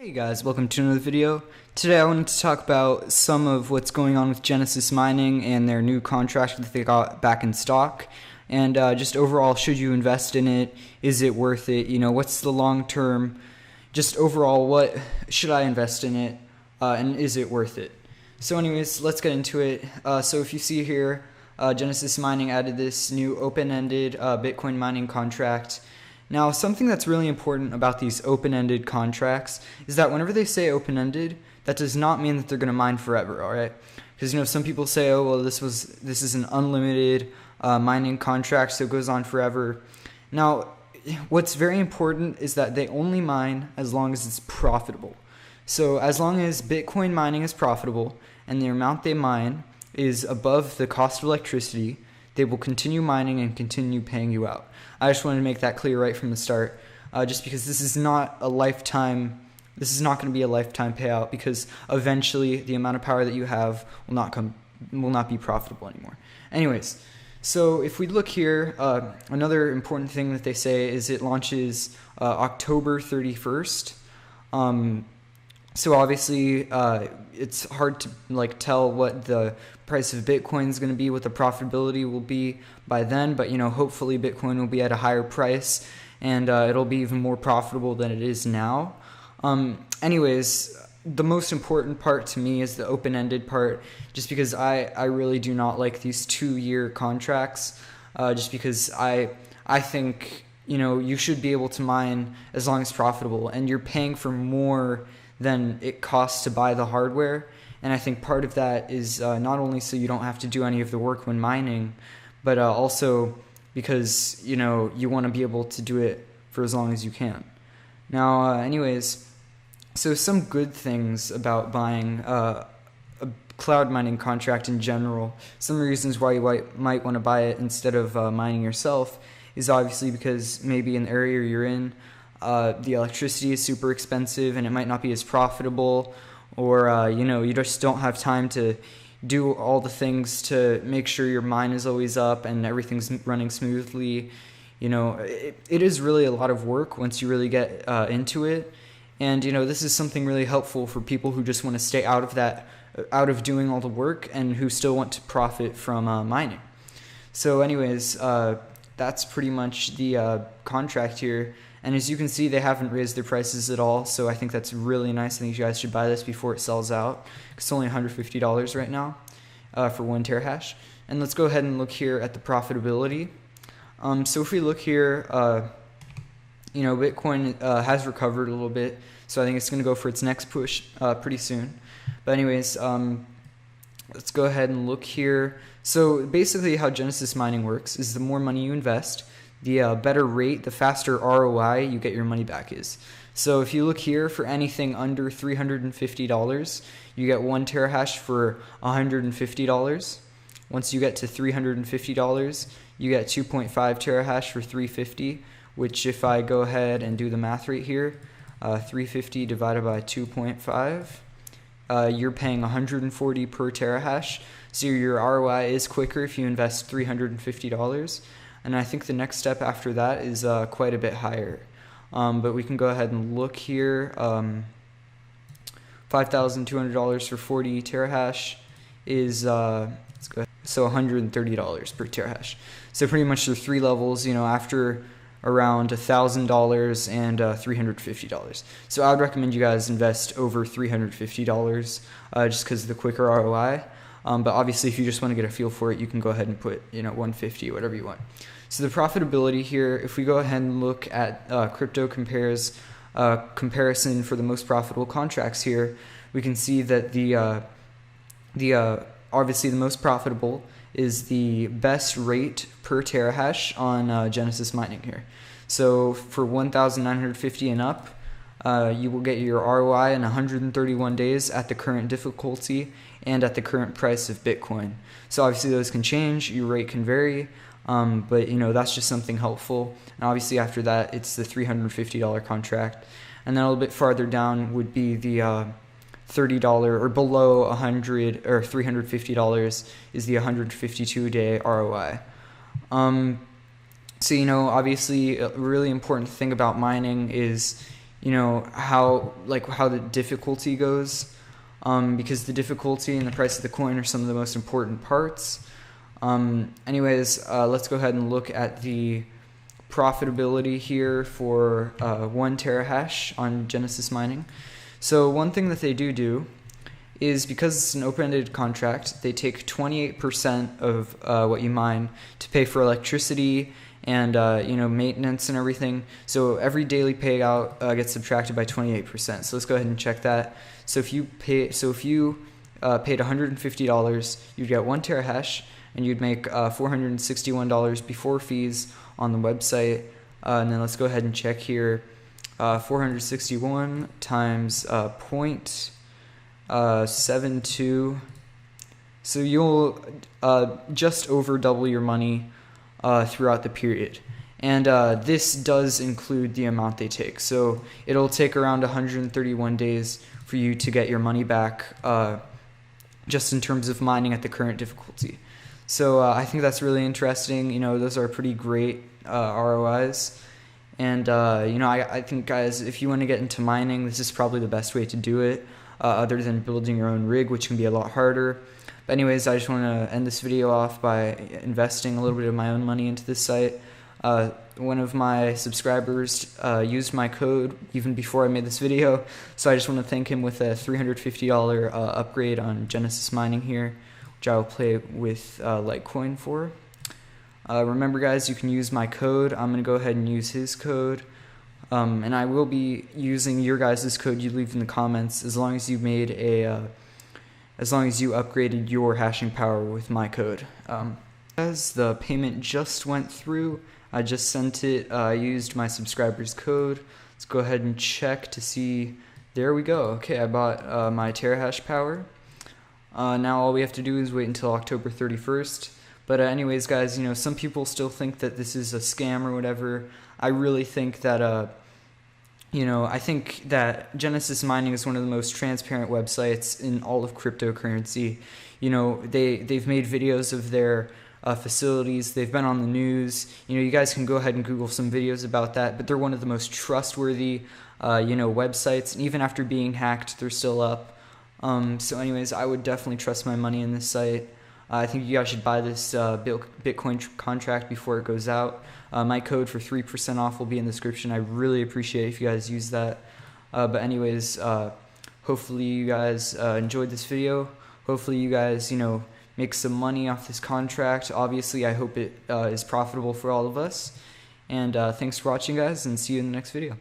Hey guys, welcome to another video. Today I wanted to talk about some of what's going on with Genesis Mining and their new contract that they got back in stock. And just overall, should you invest in it? Is it worth it? You know, what's the long term? Just overall, what should I invest in it? And is it worth it? So anyways, let's get into it. So if you see here, Genesis Mining added this new open-ended Bitcoin mining contract. Now, something that's really important about these open-ended contracts is that whenever they say open-ended, that does not mean that they're going to mine forever, all right? Because, you know, some people say, oh, well, this is an unlimited mining contract, so it goes on forever. Now, what's very important is that they only mine as long as it's profitable. So as long as Bitcoin mining is profitable and the amount they mine is above the cost of electricity, they will continue mining and continue paying you out. I just wanted to make that clear right from the start, just because this is not a lifetime. This is not going to be a lifetime payout, because eventually the amount of power that you have will not be profitable anymore. Anyways, so if we look here, another important thing that they say is it launches October 31st. So obviously, it's hard to tell what the price of Bitcoin is going to be, what the profitability will be by then. But hopefully Bitcoin will be at a higher price, and it'll be even more profitable than it is now. Anyways, the most important part to me is the open-ended part, just because I really do not like these 2-year contracts. Just because I think you should be able to mine as long as it's profitable, and you're paying for more than it costs to buy the hardware. And I think part of that is not only so you don't have to do any of the work when mining, but also because you want to be able to do it for as long as you can. Now, anyways, so some good things about buying a cloud mining contract in general, some reasons why you might want to buy it instead of mining yourself, is obviously because maybe in the area you're in, the electricity is super expensive and it might not be as profitable, or you just don't have time to do all the things to make sure your mine is always up and everything's running smoothly. It is really a lot of work once you really get into it, and this is something really helpful for people who just want to stay out of doing all the work and who still want to profit from mining. So anyways, that's pretty much the contract here. And as you can see, they haven't raised their prices at all, so I think that's really nice. I think you guys should buy this before it sells out. It's only $150 right now for 1 terahash. And let's go ahead and look here at the profitability. So if we look here, Bitcoin has recovered a little bit, so I think it's going to go for its next push pretty soon. But anyways, let's go ahead and look here. So basically how Genesis Mining works is the more money you invest, the better rate, the faster ROI you get your money back is. So if you look here, for anything under $350, you get 1 terahash for $150. Once you get to $350, you get 2.5 terahash for $350, which if I go ahead and do the math right here, 350 divided by 2.5, you're paying 140 per terahash. So your ROI is quicker if you invest $350. And I think the next step after that is quite a bit higher. But we can go ahead and look here. $5,200 for 40 terahash is let's go ahead. So $130 per terahash. So pretty much the 3 levels, after around $1,000 and $350. So I would recommend you guys invest over $350 just because of the quicker ROI. But obviously, if you just want to get a feel for it, you can go ahead and put 150, whatever you want. So the profitability here, if we go ahead and look at crypto compares comparison for the most profitable contracts here, we can see that obviously the most profitable is the best rate per terahash on Genesis Mining here. So for 1,950 and up, you will get your ROI in 131 days at the current difficulty and at the current price of Bitcoin. So obviously those can change, your rate can vary, but that's just something helpful. And obviously after that, it's the $350 contract. And then a little bit farther down would be the $30 or below 100 or $350 is the 152-day ROI. So obviously a really important thing about mining is how the difficulty goes, because the difficulty and the price of the coin are some of the most important parts. Let's go ahead and look at the profitability here for 1 terahash on Genesis Mining. So one thing that they do is, because it's an open-ended contract, they take 28% of what you mine to pay for electricity and maintenance and everything. So every daily payout gets subtracted by 28%. So let's go ahead and check that. So if you paid $150, you'd get 1 terahash, and you'd make $461 before fees on the website. And then let's go ahead and check here. 461 times 0.72. So you'll just over double your money throughout the period. And this does include the amount they take. So it'll take around 131 days for you to get your money back, just in terms of mining at the current difficulty. So I think that's really interesting. Those are pretty great ROIs. And I think, guys, if you want to get into mining, this is probably the best way to do it, other than building your own rig, which can be a lot harder. But anyways, I just want to end this video off by investing a little bit of my own money into this site. One of my subscribers used my code even before I made this video, so I just want to thank him with a $350 upgrade on Genesis Mining here, which I will play with Litecoin for. Remember, guys, you can use my code. I'm going to go ahead and use his code. And I will be using your guys' code you leave in the comments, as long as you upgraded your hashing power with my code. As the payment just went through, I just sent it. I used my subscriber's code. Let's go ahead and check to see. There we go. Okay, I bought my terahash power. Now all we have to do is wait until October 31st. But anyways, guys, some people still think that this is a scam or whatever. I really think that I think that Genesis Mining is one of the most transparent websites in all of cryptocurrency. They've made videos of their facilities. They've been on the news. You guys can go ahead and Google some videos about that. But they're one of the most trustworthy, websites. And even after being hacked, they're still up. So anyways, I would definitely trust my money in this site. I think you guys should buy this Bitcoin contract before it goes out. My code for 3% off will be in the description. I really appreciate it if you guys use that. But anyways, hopefully you guys enjoyed this video. Hopefully you guys, make some money off this contract. Obviously, I hope it is profitable for all of us. And thanks for watching, guys, and see you in the next video.